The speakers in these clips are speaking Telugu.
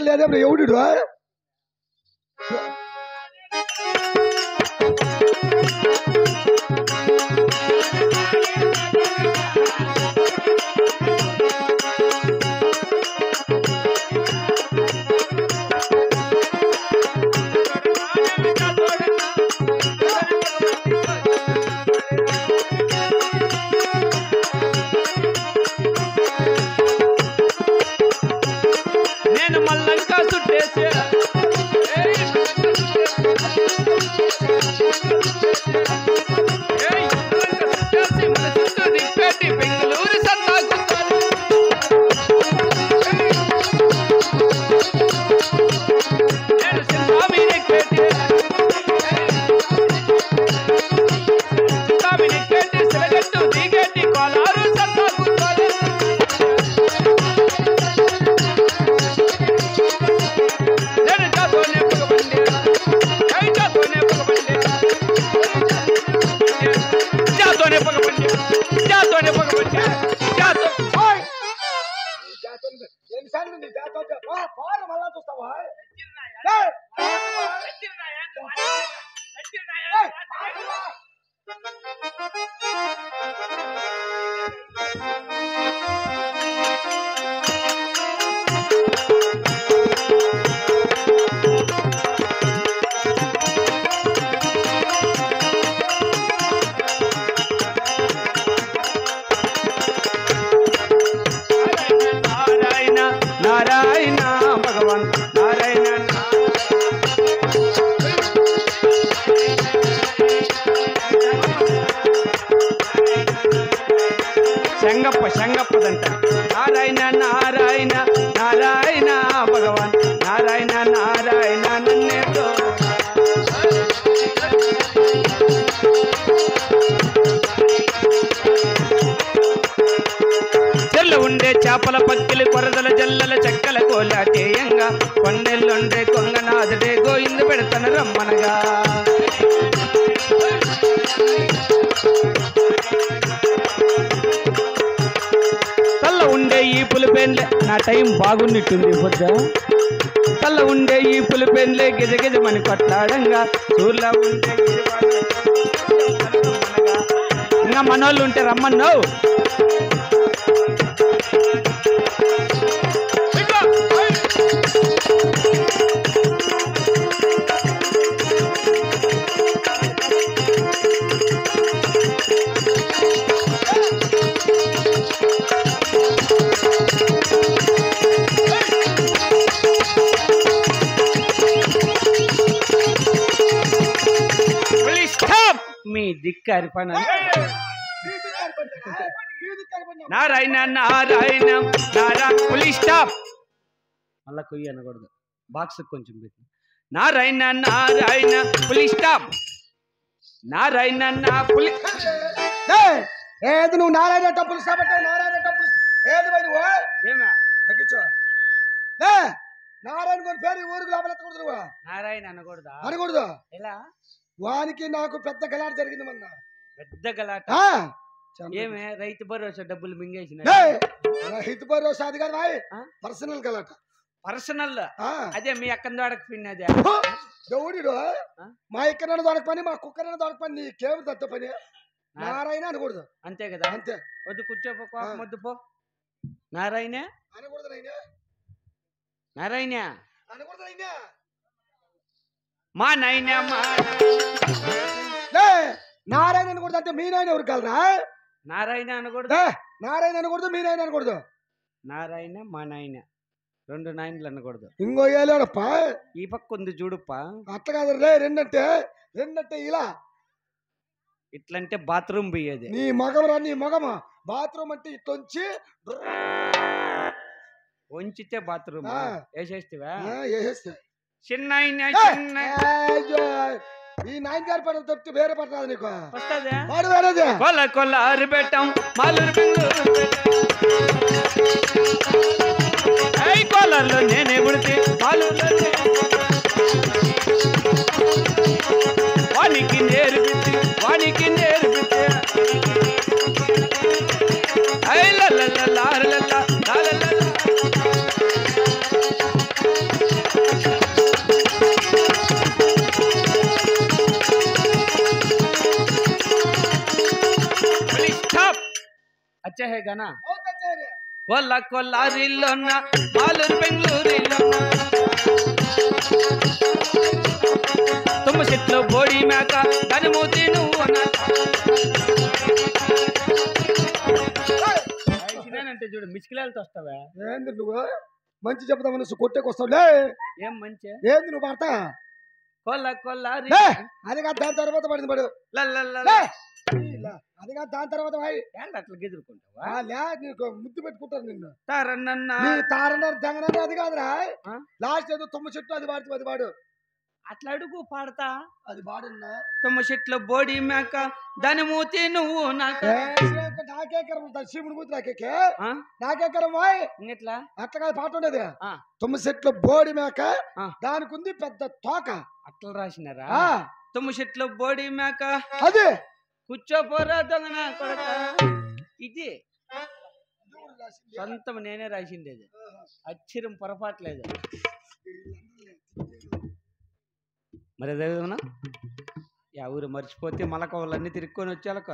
లేదా ఎవడు నేను మల్లంకా చుట్టేసే బెంగళూరు సత్తాకు నేను సింహామిని పెట్టి సిలగట్టు దిగేటి కోలారు సత్తాకు నేను జాతోనే పగబండి జాతోనే పగబండి జాతోనే పగబండి జాతోనే పగబండి జాతో మళ్ళా చూస్తావా నారాయణ నారాయణ భగవాన్ నారాయణ శంగప్పదంట నారాయణ నారాయణ నారాయణ భగవాన్ నారాయణ నారాయణ నన్నేతో చెల్ల ఉండే చేపల పక్కిలి కొరదల జల్లల చెక్కల కోలాటేయంగా కొన్నెల్లుండే కొంగనాథుడే గోయిందు పెడతన రమ్మనగా తల్ల ఉండే ఈ పులిపేన్లే నా టైం బాగున్నట్టుంది పొద్ద తల్ల ఉండే ఈ పులిపేన్లే గిజగిజమని కొట్లాడంగా చూర్లా ఉండే ఇంకా మనోళ్ళు ఉంటే రమ్మన్నావు మీ దిక్కారి పని నారాయణ నారాయణ నారాయణ పులిస్ స్టాప్ మళ్ళా కొయ్యి అనకూడదు బాక్స్ కొంచెం పెట్టి నారాయణ నారాయణ పులిస్ స్టాప్ నారాయణ నా పులి ఏది నువ్వు నారాయణ టప్పులు సాబట్టే నారాయణ టప్పులు ఏది పోయి నువ్వు ఏమా తగ్గించు నారాయణ గారి పేరు ఊరికి లోపలెత్తకూడదు నువ్వు నారాయణ అనకూడదా అనకూడదు ఎలా వానికి నాకు పెద్ద గలాట జరిగింది మొన్న పెద్ద గలాట ఏమే రైతు భరోసా డబ్బులు మింగేసిన రైతు భరోసా అది కాదు పర్సనల్ గలాట పర్సనల్ అదే మీ అక్కన దొడక పిన్ అదే దౌడు మా ఇక్కడ దొడక పని మా కుక్కరైనా దొడక పని నీకేమి తత్త పని నారాయణ అనకూడదు అంతే కదా అంతే వద్దు కూర్చోపో వద్దు పో నారాయణ అనకూడదు నారాయణ అనకూడదు మా నాయన నారాయణ అనకూడదు అంటే మీ నాయన ఎవరు కలరా నారాయణ అనకూడదు నారాయణ అనకూడదు మీ నాయన అనకూడదు నారాయణ మా నాయన రెండు నాయనలు అనకూడదు ఇంకో ఏలేడప్ప ఈ పక్క ఉంది చూడుప్పా అట్లా కాదు రే రెండంటే ఇలా ఇట్లంటే బాత్రూమ్ పోయేది నీ మగం రా నీ మగమా బాత్రూమ్ అంటే ఇట్లొంచి వంచితే బాత్రూమ్ వేసేస్తావా చిన్న ఈ నాయన గారి పడ తప్పితే వేరే పడుతుంది నీకు వస్తుంది వేరేదే కొల్ల అరి పెట్టాం మాలూరు కోలర్లో నేనే పుడితే మాలూరులో వానికి నేర్పితే ఐ లల్ల అచ్చా హే గానా बहुत अच्छा है रे కొల్లారిలోన మాలూరు బెంగళూరులోన తుమ్మ చెట్లు బోడి మేక దాని మూతి నువ్వు అంటే చూడు మిస్కిలాలతో వస్తావా ఏంది నువ్వు మంచి చెప్తామని కొట్టేకొస్తావులే ఏం మంచి ఏంది నువ్వు పడతా కొల్లారి అది కాదు దాని తర్వాత పడింది పడు అది కాదు దాని తర్వాత అట్లా గెదురుకుంటావా లే నీకు ముద్దు పెట్టుకుంటారు నిన్ను తారన్న తారన్నారు జగనన్న అది కాదురా లాస్ట్ ఏదో తుమ్మ చెట్టు అది పాడుతుంది అది పాడు అట్లా అడుగు పాడతా అది పాడున్నా తుమ్మ చెట్లు బోడి మేక దాని మూతి నువ్వు నాకు నాకే కరం శివుడు మూతి నాకే కరం వాయ్ ఎట్లా అట్లా కాదు పాట ఉండేది తుమ్మ చెట్లు బోడి మేక దానికి ఉంది పెద్ద తోక అట్లా రాసినారా తుమ్మ చెట్లు బోడి మేక అదే కూర్చోపోరా దొంగన కొడక ఇది సొంతం నేనే రాసిండేది అక్షరం పొరపాట్లేదు మరి అదేవిధంగా ఊరు మర్చిపోతే మలకవలన్నీ తిరుక్కొని వచ్చాలక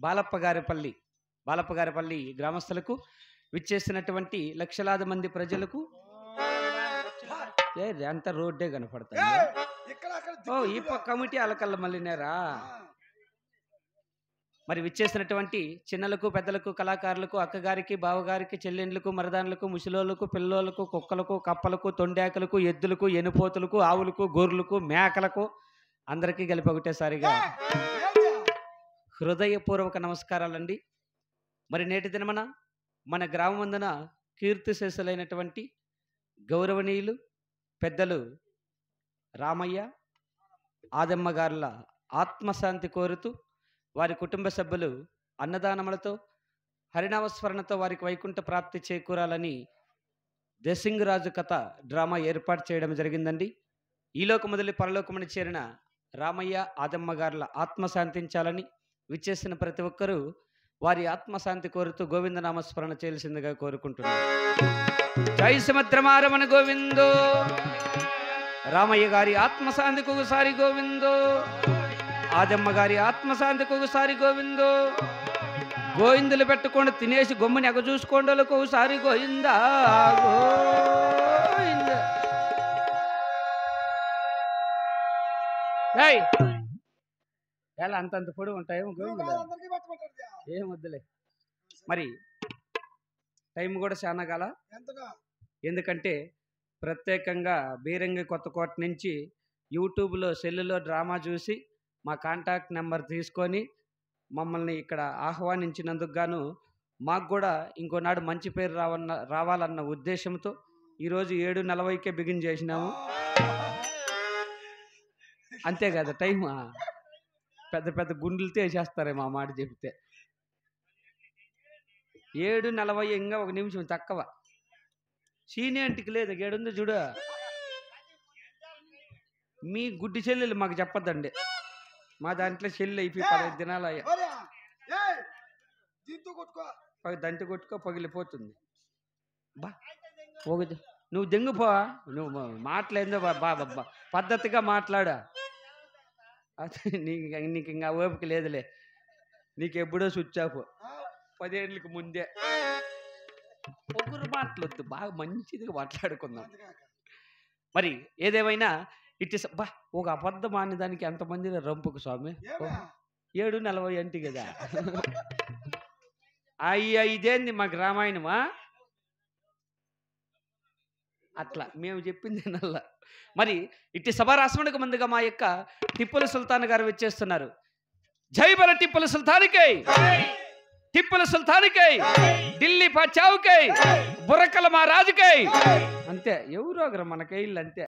బాలప్పగారిపల్లి గ్రామస్తులకు విచ్చేసినటువంటి లక్షలాది మంది ప్రజలకు అంత రోడ్డే కనపడుతుంది ఈ కమిటీ అలకల్ల మళ్ళీనేరా మరి విచ్చేసినటువంటి చిన్నలకు పెద్దలకు కళాకారులకు అక్కగారికి బావగారికి చెల్లెండ్లకు మరదాన్లకు ముసలోళ్ళకు పిల్లోళ్ళకు కుక్కలకు కప్పలకు తొండాకలకు ఎద్దులకు ఎనుపోతులకు ఆవులకు గొర్రెలకు మేకలకు అందరికీ కలిపి ఒకటేసారిగా హృదయపూర్వక నమస్కారాలండి. మరి నేటి దినమన మన గ్రామమందున కీర్తిశేషులైనటువంటి గౌరవనీయులు పెద్దలు రామయ్య ఆదమ్మ గారుల ఆత్మశాంతి కోరుతూ వారి కుటుంబ సభ్యులు అన్నదానములతో హరినామస్మరణతో వారికి వైకుంఠ ప్రాప్తి చేకూరాలని దేశింగరాజు కథ డ్రామా ఏర్పాటు చేయడం జరిగిందండి. ఈలోక మొదలు పరలోకమని చేరిన రామయ్య ఆదమ్మ గారుల ఆత్మశాంతించాలని విచ్చేసిన ప్రతి ఒక్కరూ వారి ఆత్మశాంతి కోరుతూ గోవిందనామస్మరణ చేయాల్సిందిగా కోరుకుంటున్నారు. జై సముద్రమారమణ గోవిందో, రామయ్య గారి ఆత్మశాంతికి ఒకసారి గోవిందో, ఆదమ్మ గారి ఆత్మశాంతికి ఒకసారి గోవిందో, గోవిందులు పెట్టుకొని తినేసి గొమ్మని ఎగ చూసుకోండలకు ఒకసారి గోవిందా గోవింద. ఎలా అంతంత పొడి ఉంటాయేమో గోవింద, ఏం వద్దులే. మరి టైం కూడా చాలా కాల, ఎందుకంటే ప్రత్యేకంగా బీరంగి కొత్తకోట నుంచి యూట్యూబ్లో సెల్లులో డ్రామా చూసి మా కాంటాక్ట్ నెంబర్ తీసుకొని మమ్మల్ని ఇక్కడ ఆహ్వానించినందుకు గాను మాకు కూడా ఇంకోనాడు మంచి పేరు రావాలన్న ఉద్దేశంతో ఈరోజు 7:40కే బిగిన్ చేసినాము. అంతే కదా టైం, పెద్ద పెద్ద గుండెలతో వేసేస్తారే మా మాట చెప్తే. 7:40 ఇంకా 1 నిమిషం తక్కువ. సీనియంటికి లేదు, ఏడుంది చూడు. మీ గుడ్డి చెల్లెలు మాకు చెప్పద్దండి, మా దాంట్లో చెల్లి అయిపోయి 15 దినాలు అయ్యా. దంటి కొట్టుకో పగిలిపోతుంది. బా నువ్వు దెంగిపో, నువ్వు మాట్లాడిందో పద్ధతిగా మాట్లాడా. నీకు ఇంకా ఓపిక లేదులే, నీకు ఎప్పుడో స్విచ్ ఆఫ్ 10 ఏళ్ళకి ముందే. ఒకరు మాట్లాడొద్దు, బాగా మంచిదిగా మాట్లాడుకుందాం. మరి ఏదేమైనా ఇట్టి బా ఒక అబద్ధం ఆని దానికి ఎంతమంది రంపుకు స్వామి. 7:40 అంటే కదా. ఇదేంది మాకు రామాయణమా? అట్లా మేము చెప్పింది నల్ల. మరి ఇట్టి సభారాసమునకు ముందుగా మా యొక్క టిప్పుల సుల్తాన్ గారు వచ్చేస్తున్నారు. జై బల టిప్పుల సుల్తానికై, టిప్పుల సుల్తానికై, ఢిల్లీ పచావుకై, బుర్రకల మా రాజుకై. అంతే, ఎవరు మనకైళ్ళు అంతే.